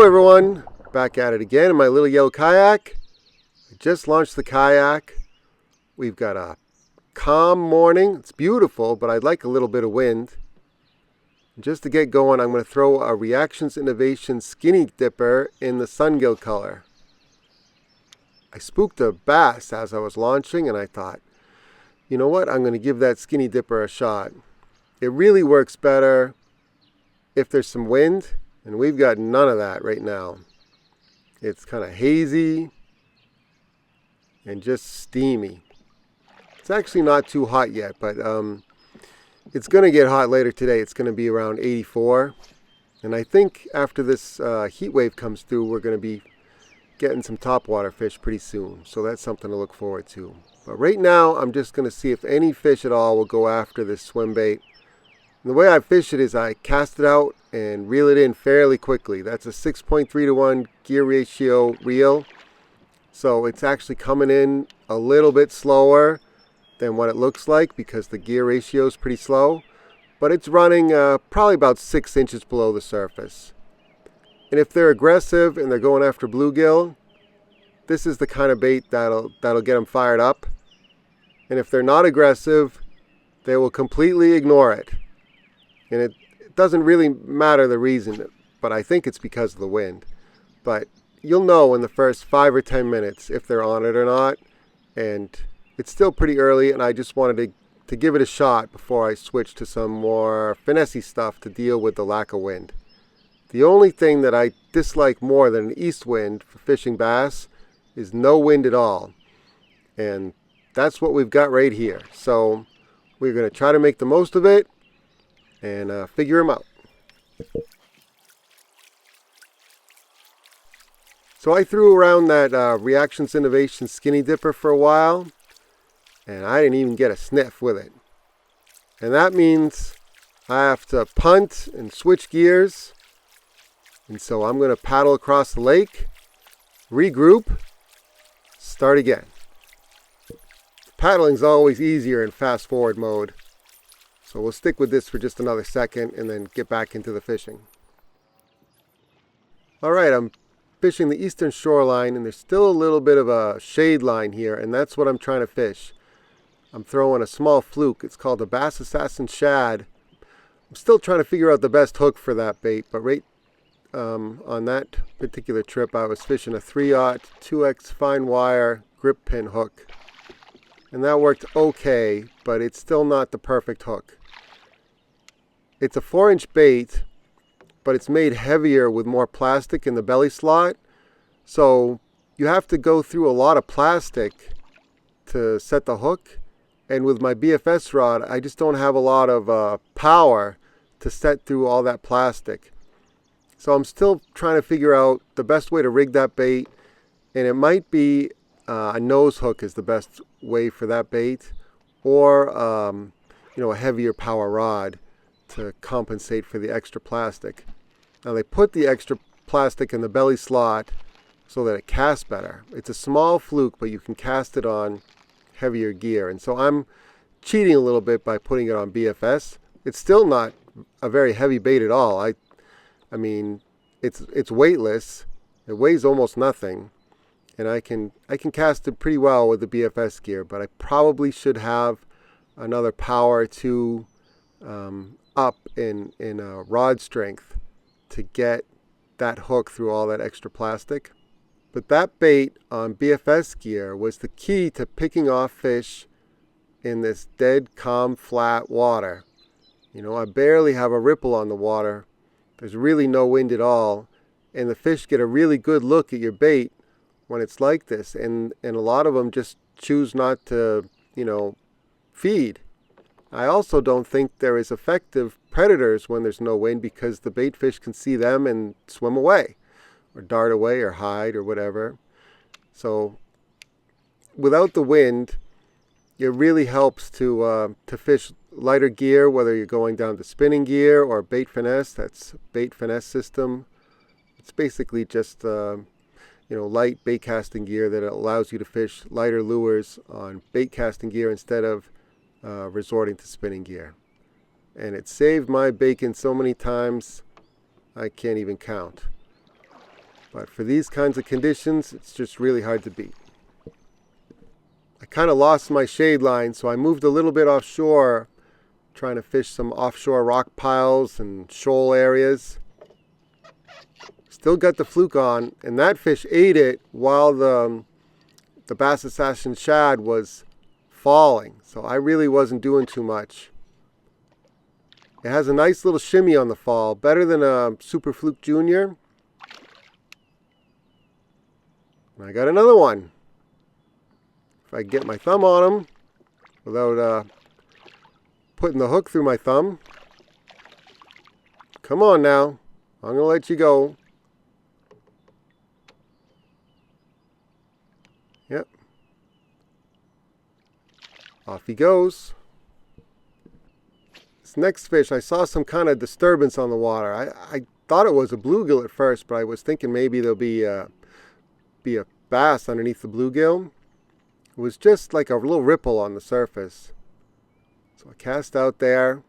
everyone, back at it again in my little yellow kayak. I just launched the kayak. We've got a calm morning. It's beautiful, but I'd like a little bit of wind. Just to get going, I'm going to throw a Reactions Innovation Skinny Dipper in the sungill color. I spooked a bass as I was launching, and I thought, you know what, I'm going to give that Skinny Dipper a shot. It really works better if there's some wind, and we've got none of that right now. It's kind of hazy and just steamy. It's actually not too hot yet, but it's going to get hot later today. It's going to be around 84. And I think after this heat wave comes through, we're going to be getting some topwater fish pretty soon. So that's something to look forward to. But right now, I'm just going to see if any fish at all will go after this swim bait. And the way I fish it is I cast it out and reel it in fairly quickly. That's a 6.3 to 1 gear ratio reel. So it's actually coming in a little bit slower than what it looks like because the gear ratio is pretty slow. But it's running probably about 6 inches below the surface. And if they're aggressive and they're going after bluegill, this is the kind of bait that'll get them fired up. And if they're not aggressive, they will completely ignore it. And it doesn't really matter the reason, but I think it's because of the wind. But you'll know in the first 5 or 10 minutes if they're on it or not. And it's still pretty early, and I just wanted to give it a shot before I switch to some more finesse stuff to deal with the lack of wind. The only thing that I dislike more than an east wind for fishing bass is no wind at all. And that's what we've got right here. So we're going to try to make the most of it and figure them out. So I threw around that Reactions Innovation Skinny Dipper for a while, and I didn't even get a sniff with it. And that means I have to punt and switch gears. And so I'm going to paddle across the lake, regroup, start again. Paddling's always easier in fast forward mode. So we'll stick with this for just another second and then get back into the fishing. Alright, I'm fishing the eastern shoreline, and there's still a little bit of a shade line here, and that's what I'm trying to fish. I'm throwing a small fluke. It's called the Bass Assassin Shad. I'm still trying to figure out the best hook for that bait, but right on that particular trip I was fishing a 3/0 2X fine wire grip pin hook. And that worked okay, but it's still not the perfect hook. It's a 4-inch bait, but it's made heavier with more plastic in the belly slot. So you have to go through a lot of plastic to set the hook. And with my BFS rod, I just don't have a lot of power to set through all that plastic. So I'm still trying to figure out the best way to rig that bait. And it might be a nose hook is the best way for that bait, or a heavier power rod to compensate for the extra plastic. Now they put the extra plastic in the belly slot so that it casts better. It's a small fluke, but you can cast it on heavier gear. And so I'm cheating a little bit by putting it on BFS. It's still not a very heavy bait at all. I mean, it's weightless. It weighs almost nothing. And I can cast it pretty well with the BFS gear, but I probably should have another power 2 up in rod strength to get that hook through all that extra plastic. But that bait on BFS gear was the key to picking off fish in this dead, calm, flat water. You know, I barely have a ripple on the water. There's really no wind at all, and the fish get a really good look at your bait when it's like this, and a lot of them just choose not to, feed. I also don't think they're as effective predators when there's no wind because the bait fish can see them and swim away, or dart away, or hide, or whatever. So without the wind, it really helps to fish lighter gear, whether you're going down to spinning gear or bait finesse. That's bait finesse system. It's basically just light bait casting gear that allows you to fish lighter lures on bait casting gear instead of resorting to spinning gear. And it saved my bacon so many times I can't even count. But for these kinds of conditions, it's just really hard to beat. I kind of lost my shade line, so I moved a little bit offshore, trying to fish some offshore rock piles and shoal areas. Still got the fluke on, and that fish ate it while the Bass Assassin Shad was falling, so I really wasn't doing too much. It has a nice little shimmy on the fall, better than a Super Fluke Junior. I got another one. If I get my thumb on him without putting the hook through my thumb. Come on now. I'm going to let you go. Yep. Off he goes. This next fish, I saw some kind of disturbance on the water. I thought it was a bluegill at first, but I was thinking maybe there'll be a bass underneath the bluegill. It was just like a little ripple on the surface. So I cast out there,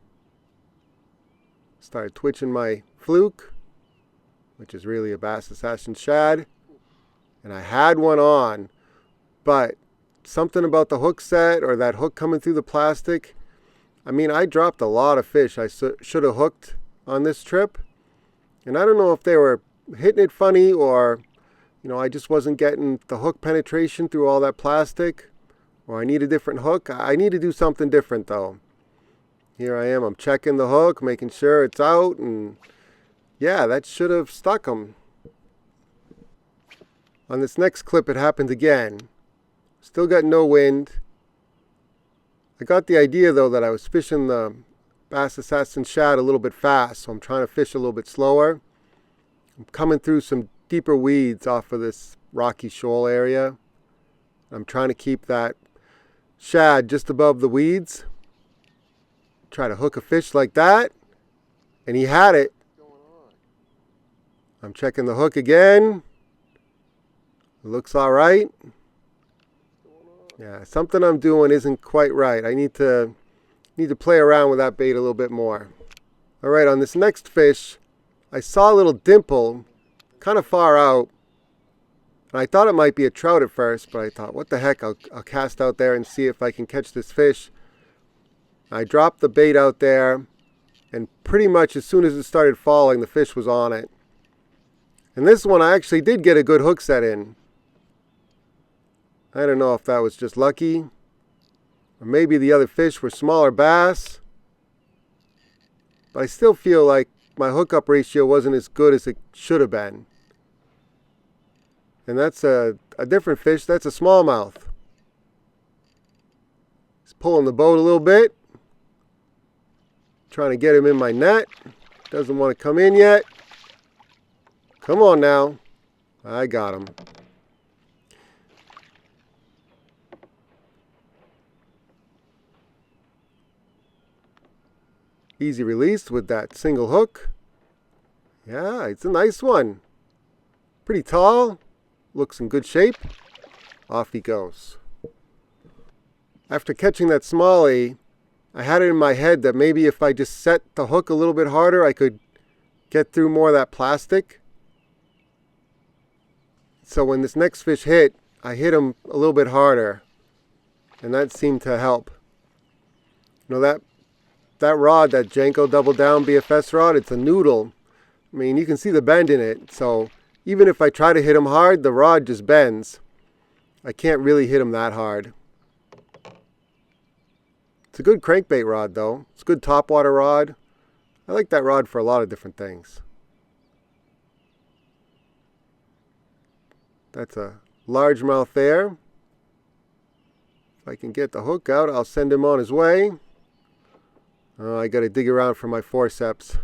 started twitching my fluke, which is really a Bass Assassin Shad, and I had one on, but something about the hook set or that hook coming through the plastic, I mean, I dropped a lot of fish I should have hooked on this trip, and I don't know if they were hitting it funny or I just wasn't getting the hook penetration through all that plastic, or I need a different hook. I need to do something different though. Here I am, I'm checking the hook, making sure it's out, and yeah, that should have stuck them. On this next clip it happened again. Still got no wind. I got the idea though that I was fishing the Bass Assassin Shad a little bit fast, so I'm trying to fish a little bit slower. I'm coming through some deeper weeds off of this rocky shoal area. I'm trying to keep that shad just above the weeds. Try to hook a fish like that, and he had it. I'm checking the hook again. It looks all right. Yeah, something I'm doing isn't quite right. I need to play around with that bait a little bit more. All right, on this next fish, I saw a little dimple kind of far out, and I thought it might be a trout at first, but I thought, what the heck, I'll cast out there and see if I can catch this fish. I dropped the bait out there, and pretty much as soon as it started falling, the fish was on it. And this one I actually did get a good hook set in. I don't know if that was just lucky, or maybe the other fish were smaller bass, but I still feel like my hookup ratio wasn't as good as it should have been. And that's a different fish. That's a smallmouth. He's pulling the boat a little bit. Trying to get him in my net. Doesn't want to come in yet. Come on now. I got him. Easy release with that single hook. Yeah, it's a nice one. Pretty tall. Looks in good shape. Off he goes. After catching that smallie, I had it in my head that maybe if I just set the hook a little bit harder, I could get through more of that plastic. So when this next fish hit, I hit him a little bit harder, and that seemed to help. That rod, that Janko double down BFS rod, it's a noodle. I mean, you can see the bend in it, so even if I try to hit him hard, the rod just bends. I can't really hit him that hard. It's a good crankbait rod though. It's a good topwater rod. I like that rod for a lot of different things. That's a largemouth there. If I can get the hook out, I'll send him on his way. I gotta dig around for my forceps.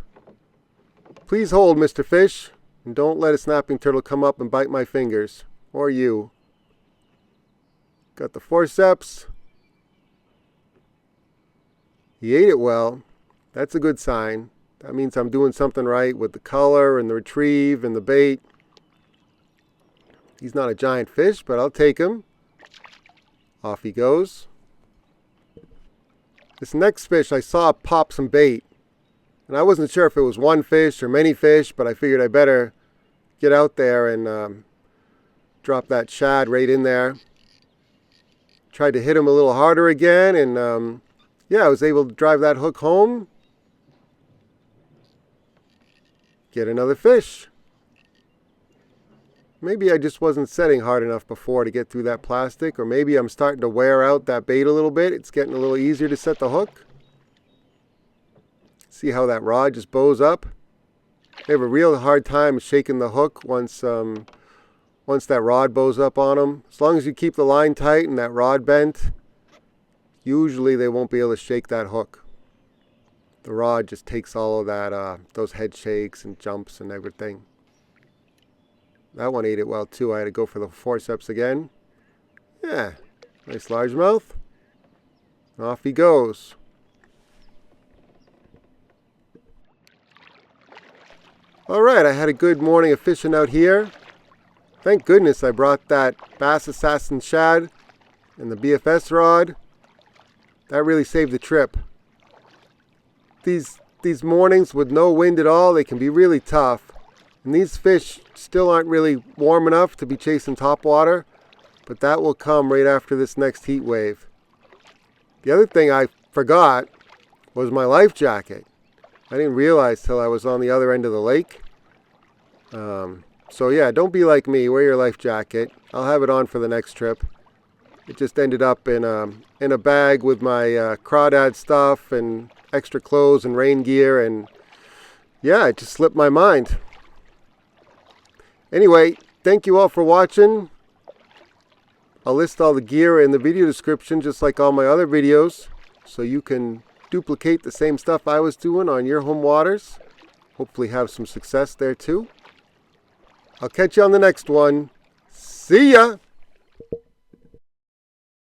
Please hold, Mr. Fish, and don't let a snapping turtle come up and bite my fingers, or you. Got the forceps. He ate it well. That's a good sign. That means I'm doing something right with the color and the retrieve and the bait. He's not a giant fish, but I'll take him. Off he goes. This next fish I saw pop some bait. And I wasn't sure if it was one fish or many fish, but I figured I better get out there and drop that shad right in there. Tried to hit him a little harder again, and yeah, I was able to drive that hook home. Get another fish. Maybe I just wasn't setting hard enough before to get through that plastic, or maybe I'm starting to wear out that bait a little bit. It's getting a little easier to set the hook. See how that rod just bows up? They have a real hard time shaking the hook once that rod bows up on them. As long as you keep the line tight and that rod bent, usually they won't be able to shake that hook. The rod just takes all of that, those head shakes and jumps and everything. That one ate it well too. I had to go for the forceps again. Yeah, nice largemouth. Off he goes. Alright, I had a good morning of fishing out here. Thank goodness I brought that Bass Assassin Shad and the BFS rod. That really saved the trip. These mornings with no wind at all, they can be really tough. And these fish still aren't really warm enough to be chasing topwater, but that will come right after this next heat wave. The other thing I forgot was my life jacket. I didn't realize till I was on the other end of the lake. So yeah, don't be like me. Wear your life jacket. I'll have it on for the next trip. It just ended up in a bag with my crawdad stuff and extra clothes and rain gear, and yeah, it just slipped my mind. Anyway, thank you all for watching. I'll list all the gear in the video description just like all my other videos, so you can duplicate the same stuff I was doing on your home waters. Hopefully have some success there too. I'll catch you on the next one. See ya!